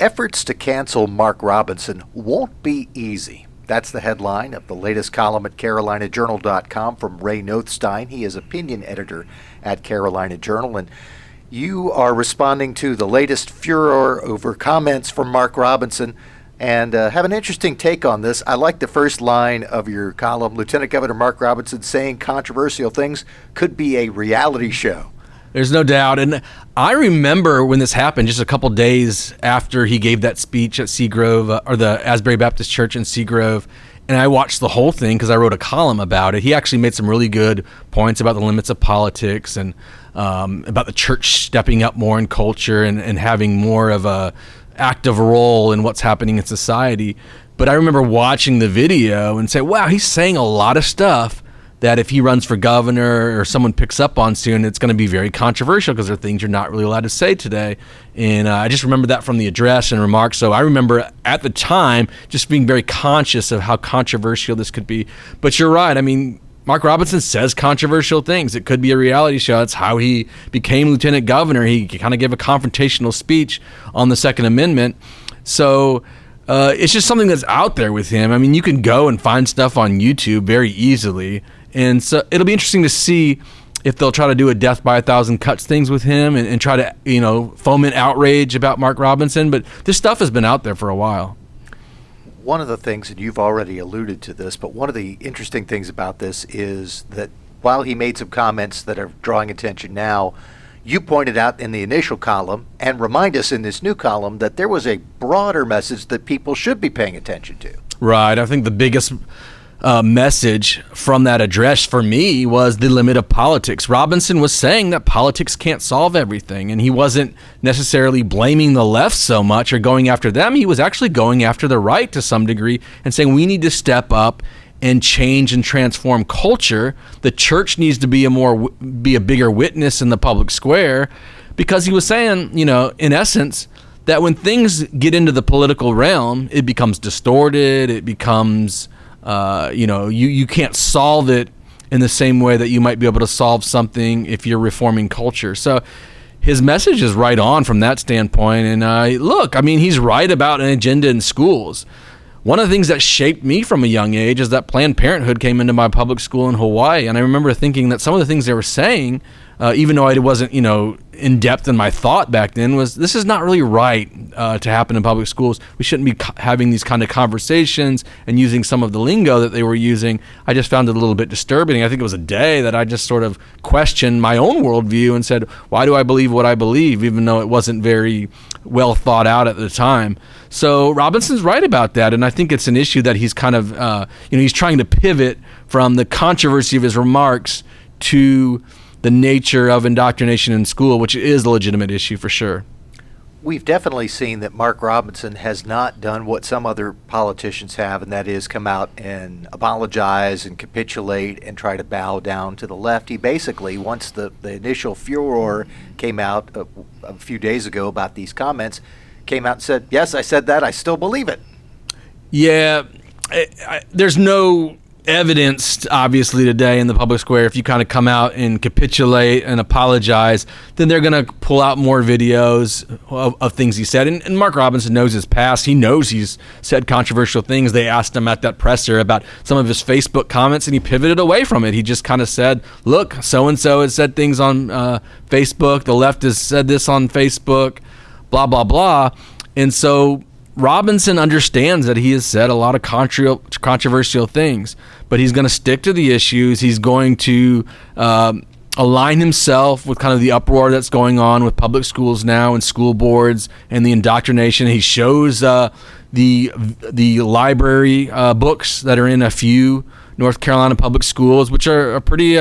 Efforts to cancel Mark Robinson won't be easy. That's the headline of the latest column at CarolinaJournal.com from Ray Nothstine. He is opinion editor at Carolina Journal, and you are responding to the latest furor over comments from Mark Robinson and have an interesting take on this. I like the first line of your column. Lieutenant Governor Mark Robinson saying controversial things could be a reality show. There's no doubt. And I remember when this happened, just a couple days after he gave that speech at Seagrove, or the Asbury Baptist Church in Seagrove, and I watched the whole thing because I wrote a column about it. He actually made some really good points about the limits of politics and about the church stepping up more in culture and having more of a active role in what's happening in society. But I remember watching the video and say, wow, he's saying a lot of stuff that if he runs for governor or someone picks up on soon, it's going to be very controversial because there are things you're not really allowed to say today. And I just remember that from the address and remarks. So I remember at the time just being very conscious of how controversial this could be. But you're right. I mean, Mark Robinson says controversial things. It could be a reality show. That's how he became lieutenant governor. He kind of gave a confrontational speech on the Second Amendment. So it's just something that's out there with him. I mean, you can go and find stuff on YouTube very easily. And so it'll be interesting to see if they'll try to do a death by a thousand cuts things with him and try to, foment outrage about Mark Robinson. But this stuff has been out there for a while. One of the things, and you've already alluded to this, but one of the interesting things about this is that while he made some comments that are drawing attention now, you pointed out in the initial column and remind us in this new column that there was a broader message that people should be paying attention to. Right. I think the biggest message from that address for me was the limit of politics. Robinson was saying that politics can't solve everything, and he wasn't necessarily blaming the left so much or going after them. He was actually going after the right to some degree and saying we need to step up and change and transform culture. The church needs to be a bigger witness in the public square, because he was saying, in essence, that when things get into the political realm, it becomes distorted. It becomes you can't solve it in the same way that you might be able to solve something if you're reforming culture. So his message is right on from that standpoint. And he's right about an agenda in schools. One of the things that shaped me from a young age is that Planned Parenthood came into my public school in Hawaii. And I remember thinking that some of the things they were saying, even though I wasn't, in depth in my thought back then, was this is not really right to happen in public schools. We shouldn't be having these kind of conversations and using some of the lingo that they were using. I just found it a little bit disturbing. I think it was a day that I just sort of questioned my own worldview and said, why do I believe what I believe, even though it wasn't very well thought out at the time? So Robinson's right about that, and I think it's an issue that he's kind of, he's trying to pivot from the controversy of his remarks to the nature of indoctrination in school, which is a legitimate issue for sure. We've definitely seen that Mark Robinson has not done what some other politicians have, and that is come out and apologize and capitulate and try to bow down to the left. He basically, once the initial furor came out a few days ago about these comments, came out and said, yes, I said that, I still believe it. Yeah, there's no evidence, obviously, today in the public square. If you kind of come out and capitulate and apologize, then they're going to pull out more videos of things he said. And Mark Robinson knows his past. He knows he's said controversial things. They asked him at that presser about some of his Facebook comments, and he pivoted away from it. He just kind of said, look, so-and-so has said things on Facebook. The left has said this on Facebook, blah, blah, blah. And so Robinson understands that he has said a lot of controversial things, but he's going to stick to the issues. He's going to align himself with kind of the uproar that's going on with public schools now and school boards and the indoctrination. He shows the library books that are in a few North Carolina public schools, which are pretty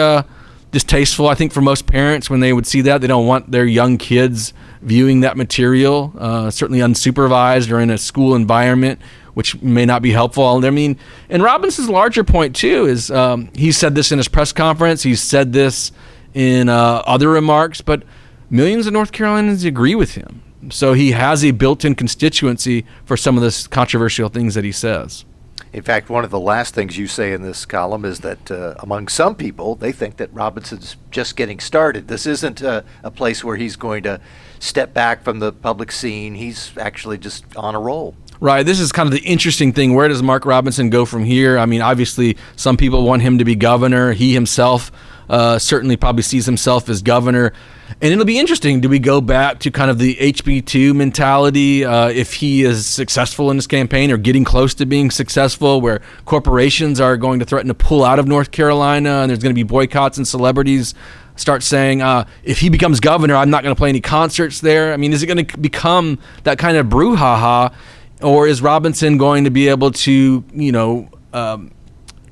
distasteful, I think, for most parents. When they would see that, they don't want their young kids viewing that material, certainly unsupervised or in a school environment, which may not be helpful. I mean, and Robinson's larger point, too, is he said this in his press conference. He's said this in other remarks, but millions of North Carolinians agree with him. So he has a built-in constituency for some of the controversial things that he says. In fact, one of the last things you say in this column is that among some people, they think that Robinson's just getting started. This isn't a place where he's going to step back from the public scene. He's actually just on a roll. Right. This is kind of the interesting thing. Where does Mark Robinson go from here? I mean, obviously, some people want him to be governor. He himself certainly probably sees himself as governor. And it'll be interesting. Do we go back to kind of the HB2 mentality if he is successful in his campaign or getting close to being successful, where corporations are going to threaten to pull out of North Carolina and there's going to be boycotts and celebrities start saying, if he becomes governor, I'm not going to play any concerts there? I mean, is it going to become that kind of brouhaha? Or is Robinson going to be able to,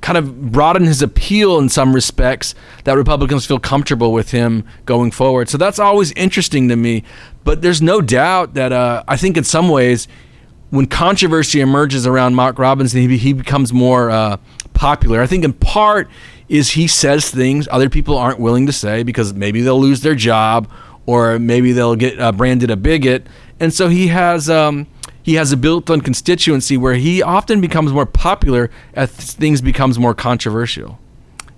kind of broaden his appeal in some respects that Republicans feel comfortable with him going forward? So that's always interesting to me. But there's no doubt that I think in some ways, when controversy emerges around Mark Robinson, he becomes more popular. I think in part is he says things other people aren't willing to say because maybe they'll lose their job or maybe they'll get branded a bigot. And so he has a built-in constituency where he often becomes more popular as things becomes more controversial.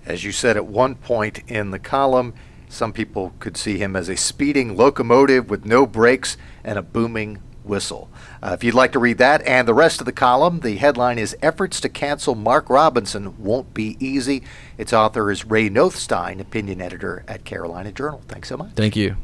As you said at one point in the column, some people could see him as a speeding locomotive with no brakes and a booming whistle. If you'd like to read that and the rest of the column, the headline is "Efforts to Cancel Mark Robinson Won't Be Easy." Its author is Ray Nothstine, opinion editor at Carolina Journal. Thanks so much. Thank you.